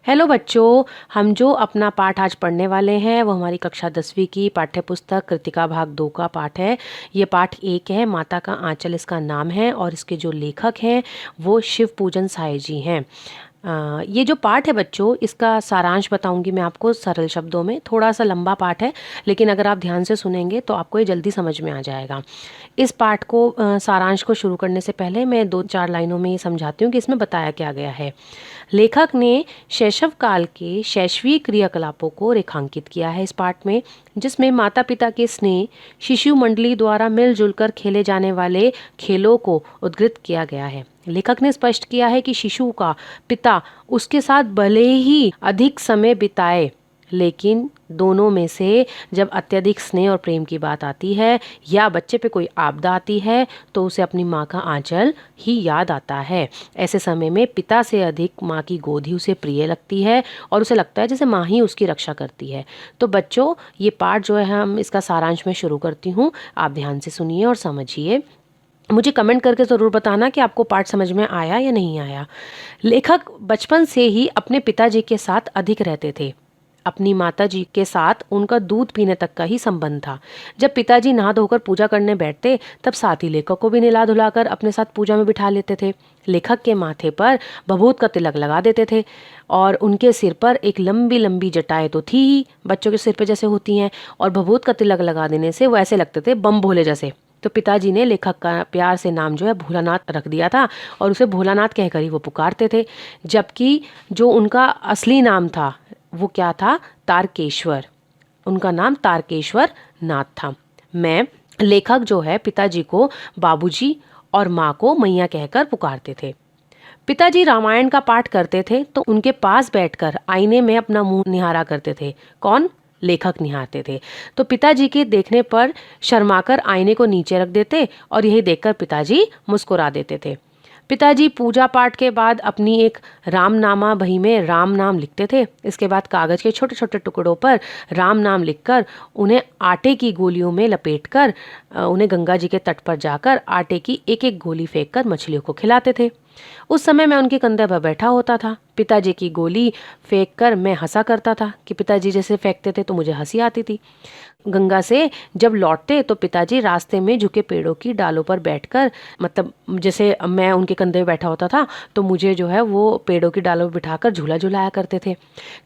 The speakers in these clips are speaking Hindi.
हेलो बच्चों, हम जो अपना पाठ आज पढ़ने वाले हैं वो हमारी कक्षा 10वीं की पाठ्य पुस्तक कृतिका भाग 2 का पाठ है। ये पाठ 1 है, माता का आंचल इसका नाम है और इसके जो लेखक हैं वो शिव पूजन साय जी हैं। ये जो पाठ है बच्चों, इसका सारांश बताऊंगी मैं आपको सरल शब्दों में। थोड़ा सा लंबा पाठ है, लेकिन अगर आप ध्यान से सुनेंगे तो आपको ये जल्दी समझ में आ जाएगा। इस पाठ को सारांश को शुरू करने से पहले मैं 2-4 लाइनों में ये समझाती हूँ कि इसमें बताया क्या गया है। लेखक ने शैशव काल के शैशवीय क्रियाकलापों को रेखांकित किया है इस पाठ में, जिसमें माता पिता के स्नेह, शिशु मंडली द्वारा मिलजुल कर खेले जाने वाले खेलों को उद्धृत किया गया है। लेखक ने स्पष्ट किया है कि शिशु का पिता उसके साथ भले ही अधिक समय बिताए, लेकिन दोनों में से जब अत्यधिक स्नेह और प्रेम की बात आती है या बच्चे पे कोई आपदा आती है तो उसे अपनी माँ का आंचल ही याद आता है। ऐसे समय में पिता से अधिक माँ की गोद ही उसे प्रिय लगती है और उसे लगता है जैसे माँ ही उसकी रक्षा करती है। तो बच्चों, ये पाठ जो है हम इसका सारांश में शुरू करती हूँ, आप ध्यान से सुनिए और समझिए। मुझे कमेंट करके ज़रूर बताना कि आपको पाठ समझ में आया या नहीं आया। लेखक बचपन से ही अपने पिताजी के साथ अधिक रहते थे। अपनी माताजी के साथ उनका दूध पीने तक का ही संबंध था। जब पिताजी नहा धोकर पूजा करने बैठते तब साथ ही लेखक को भी नहला धुलाकर अपने साथ पूजा में बिठा लेते थे। लेखक के माथे पर भभूत का तिलक लगा देते थे और उनके सिर पर एक लंबी लंबी जटाएं तो थी ही, बच्चों के सिर पे जैसे होती हैं, और भभूत का तिलक लगा देने से वो ऐसे लगते थे बम भोले जैसे। तो पिताजी ने लेखक का प्यार से नाम जो है भोलानाथ रख दिया था और उसे भोलानाथ कहकर ही वो पुकारते थे। जबकि जो उनका असली नाम था वो क्या था? तारकेश्वर। उनका नाम तारकेश्वर नाथ था। मैं लेखक जो है पिताजी को बाबूजी और माँ को मैया कहकर पुकारते थे। पिताजी रामायण का पाठ करते थे तो उनके पास बैठकर आईने में अपना मुंह निहारा करते थे। कौन? लेखक निहारते थे। तो पिताजी के देखने पर शर्माकर आईने को नीचे रख देते और यही देखकर पिताजी मुस्कुरा देते थे। पिताजी पूजा पाठ के बाद अपनी एक रामनामा बही में राम नाम लिखते थे। इसके बाद कागज के छोटे छोटे टुकड़ों पर राम नाम लिखकर उन्हें आटे की गोलियों में लपेटकर उन्हें गंगा जी के तट पर जाकर आटे की एक एक गोली फेंककर मछलियों को खिलाते थे। उस समय मैं उनके कंधे पर बैठा होता था। पिताजी की गोली फेंक कर मैं हंसा करता था कि पिताजी जैसे फेंकते थे तो मुझे हंसी आती थी। गंगा से जब लौटते तो पिताजी रास्ते में झुके पेड़ों की डालों पर बैठकर, मतलब जैसे मैं उनके कंधे पे बैठा होता था तो मुझे जो है वो पेड़ों की डालों पर बिठाकर झूला झुलाया करते थे।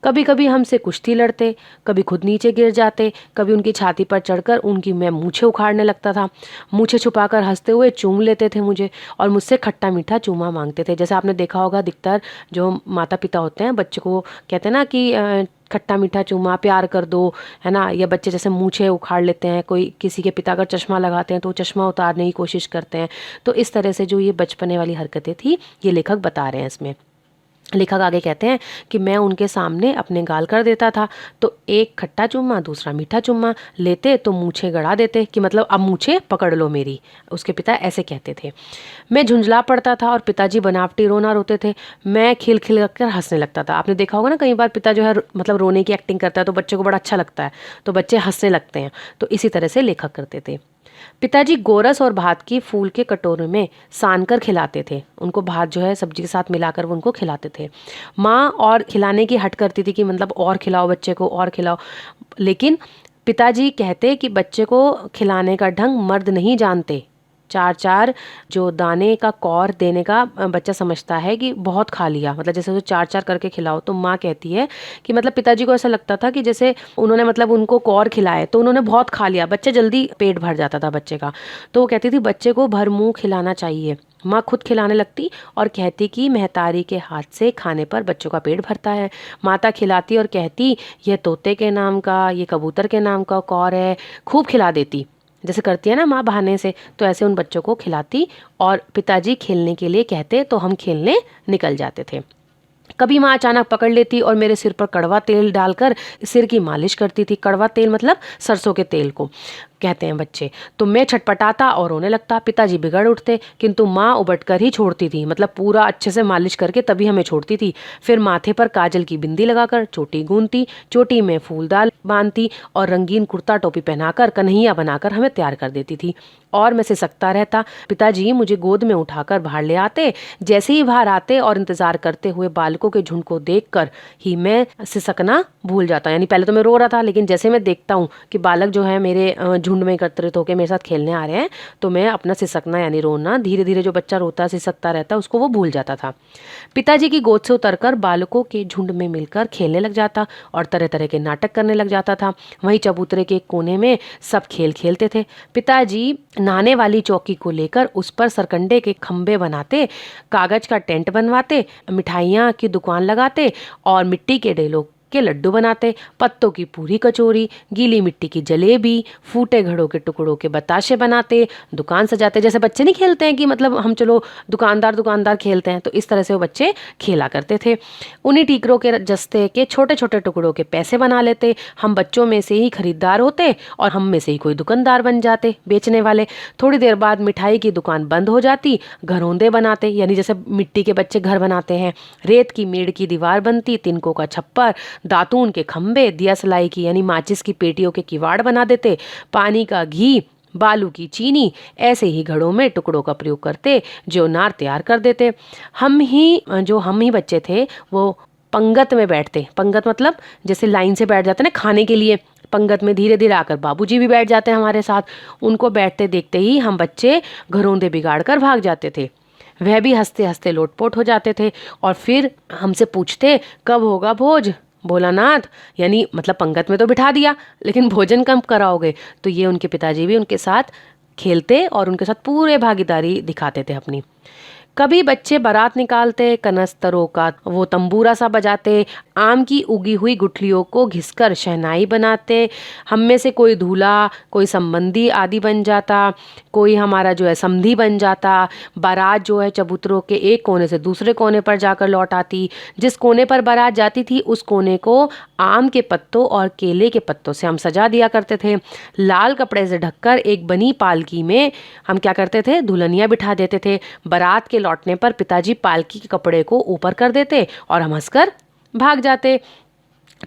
कभी कभी हमसे कुश्ती लड़ते, कभी खुद नीचे गिर जाते, कभी उनकी छाती पर चढ़कर उनकी मैं मूछें उखाड़ने लगता था। मूछें छुपाकर हंसते हुए चूम लेते थे मुझे और मुझसे खट्टा मीठा चूमा मांगते थे। जैसे आपने देखा होगा, अधिकतर जो माता पिता होते हैं बच्चे को कहते हैं ना कि खट्टा मीठा चूमा, प्यार कर दो, है ना। या बच्चे जैसे मूछें उखाड़ लेते हैं, कोई किसी के पिता अगर चश्मा लगाते हैं तो वो चश्मा उतारने की कोशिश करते हैं। तो इस तरह से जो ये बचपने वाली हरकतें थी ये लेखक बता रहे हैं इसमें। लेखक आगे कहते हैं कि मैं उनके सामने अपने गाल कर देता था तो एक खट्टा चुम्मा दूसरा मीठा चुम्मा लेते तो मूछें गड़ा देते कि मतलब अब मूछें पकड़ लो मेरी। उसके पिता ऐसे कहते थे। मैं झुंझला पड़ता था और पिताजी बनावटी रोना रोते थे। मैं खिल खिल कर हंसने लगता था। आपने देखा होगा ना, कई बार पिता जो है मतलब रोने की एक्टिंग करता है तो बच्चे को बड़ा अच्छा लगता है, तो बच्चे हंसने लगते हैं। तो इसी तरह से लेखक करते थे। पिताजी गोरस और भात की फूल के कटोरे में सान कर खिलाते थे। उनको भात जो है सब्जी के साथ मिलाकर वो उनको खिलाते थे। माँ और खिलाने की हट करती थी कि मतलब और खिलाओ बच्चे को, और खिलाओ। लेकिन पिताजी कहते कि बच्चे को खिलाने का ढंग मर्द नहीं जानते। 4-4 जो दाने का कौर देने का बच्चा समझता है कि बहुत खा लिया, मतलब जैसे 4-4 करके खिलाओ। तो माँ कहती है कि मतलब पिताजी को ऐसा लगता था कि जैसे उन्होंने मतलब उनको कौर खिलाए तो उन्होंने बहुत खा लिया, बच्चे जल्दी पेट भर जाता था बच्चे का। तो वो कहती थी बच्चे को भर मुंह खिलाना चाहिए। माँ खुद खिलाने लगती और कहती कि महतारी के हाथ से खाने पर बच्चों का पेट भरता है। माता खिलाती और कहती यह तोते के नाम का, ये कबूतर के नाम का कौर है। खूब खिला देती, जैसे करती है ना माँ बहाने से, तो ऐसे उन बच्चों को खिलाती। और पिताजी खेलने के लिए कहते तो हम खेलने निकल जाते थे। कभी माँ अचानक पकड़ लेती और मेरे सिर पर कड़वा तेल डालकर सिर की मालिश करती थी। कड़वा तेल मतलब सरसों के तेल को। कहते हैं बच्चे। तो मैं छटपटाता और रोने लगता। पिताजी बिगड़ उठते, किंतु माँ उबट कर ही छोड़ती थी, मतलब पूरा अच्छे से मालिश करके तभी हमें छोड़ती थी। फिर माथे पर काजल की बिंदी लगाकर चोटी गूंथती, चोटी में फूलदार बांधती और रंगीन कुर्ता टोपी पहनाकर कन्हैया बनाकर हमें तैयार कर देती थी। और मैं सिसकता रहता। पिताजी मुझे गोद में उठाकर बाहर ले आते। जैसे ही बाहर आते और इंतजार करते हुए बालकों के झुंड को देखकर ही मैं सिसकना भूल जाता। यानी पहले तो मैं रो रहा था, लेकिन जैसे मैं देखता हूँ कि बालक जो है मेरे झुंड में एकत्रित होकर मेरे साथ खेलने आ रहे हैं, तो मैं अपना सिसकना यानी रोना, धीरे धीरे जो बच्चा रोता सिसकता रहता उसको वो भूल जाता था। पिताजी की गोद से उतरकर बालकों के झुंड में मिलकर खेलने लग जाता और तरह तरह के नाटक करने लग जाता था। वहीं चबूतरे के कोने में सब खेल खेलते थे। पिताजी नहाने वाली चौकी को लेकर उस पर सरकंडे के खंबे बनाते, कागज का टेंट बनवाते, मिठाइयाँ की दुकान लगाते और मिट्टी के डेलों के लड्डू बनाते, पत्तों की पूरी कचौरी, गीली मिट्टी की जलेबी, फूटे घड़ों के टुकड़ों के बताशे बनाते, दुकान सजाते। जैसे बच्चे नहीं खेलते हैं कि मतलब हम चलो दुकानदार दुकानदार खेलते हैं, तो इस तरह से वो बच्चे खेला करते थे। उन्हीं टीकरों के जस्ते के छोटे छोटे टुकड़ों के पैसे बना लेते। हम बच्चों में से ही खरीदार होते और हम में से ही कोई दुकानदार बन जाते, बेचने वाले। थोड़ी देर बाद मिठाई की दुकान बंद हो जाती, घरौंदे बनाते, यानी जैसे मिट्टी के बच्चे घर बनाते हैं। रेत की मेड़ की दीवार बनती, तिनकों का छप्पर, दातून के खंबे, दिया सलाई की यानी माचिस की पेटियों के किवाड़ बना देते, पानी का घी, बालू की चीनी, ऐसे ही घड़ों में टुकड़ों का प्रयोग करते, जो नार तैयार कर देते। हम ही बच्चे थे वो पंगत में बैठते। पंगत मतलब जैसे लाइन से बैठ जाते ना खाने के लिए, पंगत में धीरे धीरे आकर बाबूजी भी बैठ जाते हैं हमारे साथ। उनको बैठते देखते ही हम बच्चे घरौंदे बिगाड़ कर भाग जाते थे। वह भी हंसते हंसते लोटपोट हो जाते थे और फिर हमसे पूछते कब होगा भोज। भोलानाथ, यानी मतलब पंगत में तो बिठा दिया, लेकिन भोजन कब कराओगे। तो ये उनके पिताजी भी उनके साथ खेलते और उनके साथ पूरे भागीदारी दिखाते थे अपनी। कभी बच्चे बारात निकालते, कनस्तरों का वो तंबूरा सा बजाते, आम की उगी हुई गुठलियों को घिसकर शहनाई बनाते। हम में से कोई दूल्हा, कोई संबंधी आदि बन जाता, कोई हमारा जो है समधी बन जाता। बारात जो है चबूतरों के एक कोने से दूसरे कोने पर जाकर लौट आती। जिस कोने पर बारात जाती थी उस कोने को आम के पत्तों और केले के पत्तों से हम सजा दिया करते थे। लाल कपड़े से ढककर एक बनी पालकी में हम क्या करते थे, दुल्हनिया बिठा देते थे। बारात के लौटने पर पिताजी पालकी के कपड़े को ऊपर कर देते और हम हंसकर भाग जाते।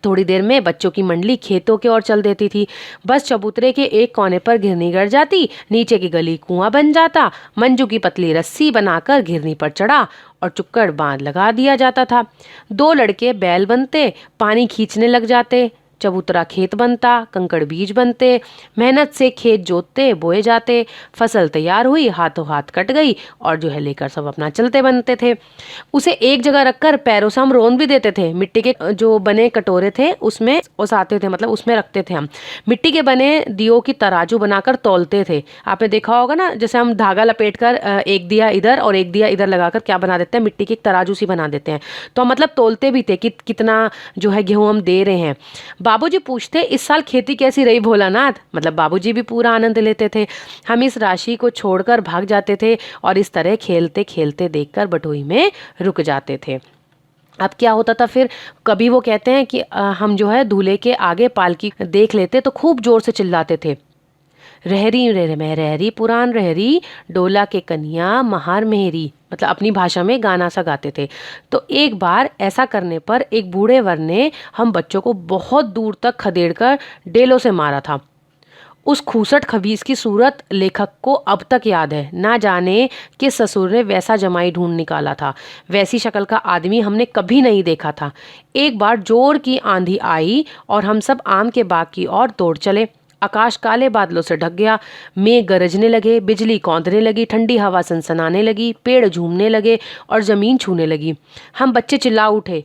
थोड़ी देर में बच्चों की मंडली खेतों की ओर चल देती थी। बस चबूतरे के एक कोने पर घिरनी गड़ जाती, नीचे की गली कुआं बन जाता। मंजू की पतली रस्सी बनाकर घिरनी पर चढ़ा और चुक्कड़ बांध लगा दिया जाता था। दो लड़के बैल बनते, पानी खींचने लग जाते। चबूतरा खेत बनता, कंकड़ बीज बनते, मेहनत से खेत जोतते बोए जाते। फसल तैयार हुई, हाथों हाथ कट गई और जो है लेकर सब अपना चलते बनते थे। उसे एक जगह रखकर पैरों से हम रोन भी देते थे। मिट्टी के जो बने कटोरे थे उसमें ओसाते थे, मतलब उसमें रखते थे हम। मिट्टी के बने दियों की तराजू बनाकर तौलते थे। आपने देखा होगा ना, जैसे हम धागा लपेट कर एक दिया इधर और एक दिया इधर लगाकर क्या बना देते हैं, मिट्टी की एक तराजू सी बना देते हैं। तो हम मतलब तौलते भी थे कि कितना जो है गेहूं हम दे रहे हैं। बाबूजी पूछते इस साल खेती कैसी रही भोलानाथ, मतलब बाबूजी भी पूरा आनंद लेते थे। हम इस राशि को छोड़कर भाग जाते थे और इस तरह खेलते खेलते देखकर बटोई में रुक जाते थे। अब क्या होता था फिर, कभी वो कहते हैं कि हम जो है दूल्हे के आगे पालकी देख लेते तो खूब जोर से चिल्लाते थे, रहरी रे मैं रहरी पुरान रहरी, डोला के कन्या महार मेहरी, मतलब अपनी भाषा में गाना सा गाते थे। तो एक बार ऐसा करने पर एक बूढ़े वर ने हम बच्चों को बहुत दूर तक खदेड़कर डेलों से मारा था। उस खूसट खबीस की सूरत लेखक को अब तक याद है। ना जाने किस ससुर ने वैसा जमाई ढूंढ निकाला था। वैसी शक्ल का आदमी हमने कभी नहीं देखा था। एक बार जोर की आंधी आई और हम सब आम के बाग की ओर दौड़ चले। आकाश काले बादलों से ढक गया, मेघ गरजने लगे, बिजली कौंधने लगी, ठंडी हवा सनसनाने लगी, पेड़ झूमने लगे और जमीन छूने लगी। हम बच्चे चिल्ला उठे,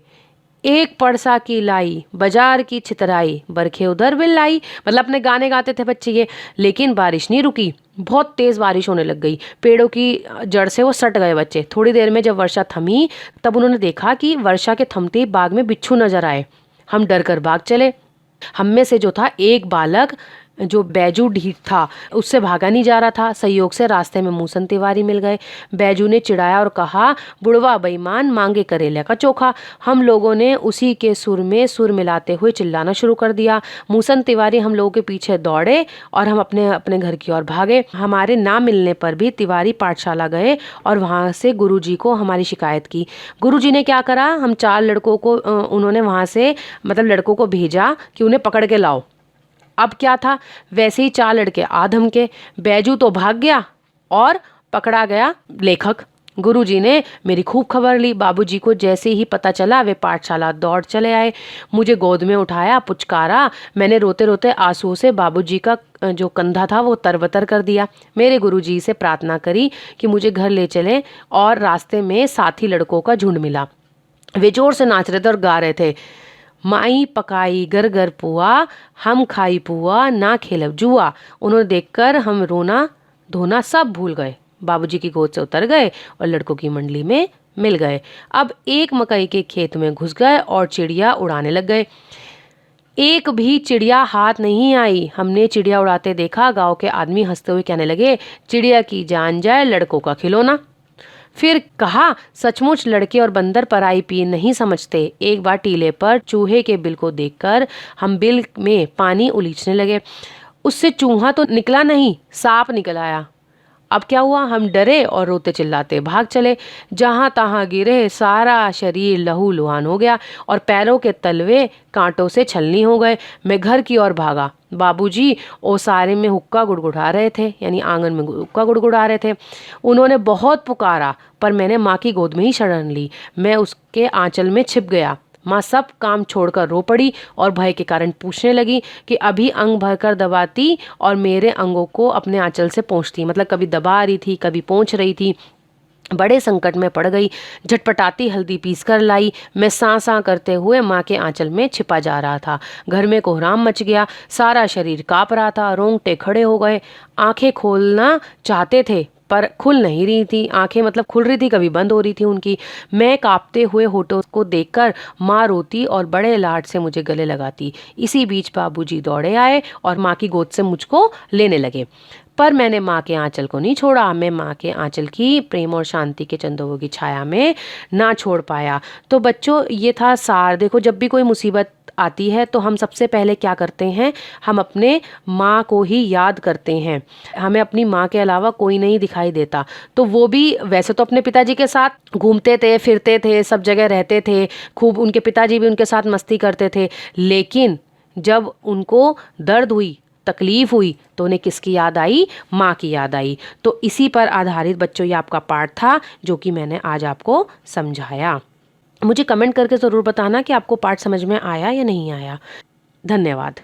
एक पड़सा की लाई, बाजार की छितराई, बरखे उधर बिल्लाई, मतलब अपने गाने गाते थे बच्चे ये। लेकिन बारिश नहीं रुकी, बहुत तेज बारिश होने लग गई। पेड़ों की जड़ से वो सट गए बच्चे। थोड़ी देर में जब वर्षा थमी तब उन्होंने देखा कि वर्षा के थमते बाग में बिच्छू नजर आए। हम डर कर भाग चले। हम में से जो था एक बालक जो बैजू ढीठ था उससे भागा नहीं जा रहा था। संयोग से रास्ते में मूसन तिवारी मिल गए। बैजू ने चिढ़ाया और कहा, बुढ़वा बेईमान, मांगे करेले का चोखा। हम लोगों ने उसी के सुर में सुर मिलाते हुए चिल्लाना शुरू कर दिया। मूसन तिवारी हम लोगों के पीछे दौड़े और हम अपने अपने घर की ओर भागे। हमारे ना मिलने पर भी तिवारी पाठशाला गए और वहाँ से गुरुजी को हमारी शिकायत की। गुरुजी ने क्या करा, हम 4 लड़कों को उन्होंने वहाँ से मतलब लड़कों को भेजा कि उन्हें पकड़ के लाओ। अब क्या था, वैसे ही 4 लड़के आधम के। बैजू तो भाग गया और पकड़ा गया लेखक। गुरुजी ने मेरी खूब खबर ली। बाबूजी को जैसे ही पता चला वे पाठशाला दौड़ चले आए। मुझे गोद में उठाया, पुचकारा। मैंने रोते रोते आंसुओं से बाबूजी का जो कंधा था वो तरबतर कर दिया। मेरे गुरुजी से प्रार्थना करी कि मुझे घर ले चलें और रास्ते में साथी लड़कों का झुंड मिला। वे जोर से नाच रहे थे और गा रहे थे, माई पकाई घर घर पुआ, हम खाई पुआ, ना खेलब जुआ। उन्होंने देखकर हम रोना धोना सब भूल गए, बाबूजी की गोद से उतर गए और लड़कों की मंडली में मिल गए। अब एक मकई के खेत में घुस गए और चिड़िया उड़ाने लग गए। एक भी चिड़िया हाथ नहीं आई। हमने चिड़िया उड़ाते देखा। गांव के आदमी हंसते हुए कहने लगे, चिड़िया की जान जाए, लड़कों का खिलौना। फिर कहा, सचमुच लड़के और बंदर पराई पीर नहीं समझते। एक बार टीले पर चूहे के बिल को देखकर हम बिल में पानी उलीचने लगे। उससे चूहा तो निकला नहीं, सांप निकल आया। अब क्या हुआ, हम डरे और रोते चिल्लाते भाग चले। जहां तहां गिरे, सारा शरीर लहू लुहान हो गया और पैरों के तलवे कांटों से छलनी हो गए। मैं घर की ओर भागा। बाबूजी ओसारे में हुक्का गुड़गुड़ा रहे थे, यानी आंगन में हुक्का गुड़गुड़ा रहे थे। उन्होंने बहुत पुकारा पर मैंने माँ की गोद में ही शरण ली। मैं उसके आंचल में छिप गया। माँ सब काम छोड़कर रो पड़ी और भय के कारण पूछने लगी कि अभी अंग भरकर दबाती और मेरे अंगों को अपने आंचल से पोंछती। मतलब कभी दबा रही थी, कभी पोंछ रही थी। बड़े संकट में पड़ गई। झटपटाती हल्दी पीस कर लाई। मैं सांसा करते हुए माँ के आंचल में छिपा जा रहा था। घर में कोहराम मच गया। सारा शरीर कांप रहा था। रोंगटे खड़े हो गए। आंखें खोलना चाहते थे पर खुल नहीं रही थी। आंखें मतलब खुल रही थी, कभी बंद हो रही थी उनकी। मैं कांपते हुए होठों को देखकर माँ रोती और बड़े लाड से मुझे गले लगाती। इसी बीच बाबूजी दौड़े आए और माँ की गोद से मुझको लेने लगे। पर मैंने माँ के आंचल को नहीं छोड़ा। मैं माँ के आंचल की प्रेम और शांति के चंदों की छाया में ना छोड़ पाया। तो बच्चों, ये था सार। देखो, जब भी कोई मुसीबत आती है तो हम सबसे पहले क्या करते हैं, हम अपने माँ को ही याद करते हैं। हमें अपनी माँ के अलावा कोई नहीं दिखाई देता। तो वो भी वैसे तो अपने पिताजी के साथ घूमते थे, फिरते थे, सब जगह रहते थे खूब। उनके पिताजी भी उनके साथ मस्ती करते थे। लेकिन जब उनको दर्द हुई, तकलीफ हुई, तो उन्हें किसकी याद आई, माँ की याद आई। तो इसी पर आधारित बच्चों ये आपका पाठ था जो कि मैंने आज आपको समझाया। मुझे कमेंट करके ज़रूर बताना कि आपको पाठ समझ में आया या नहीं आया। धन्यवाद।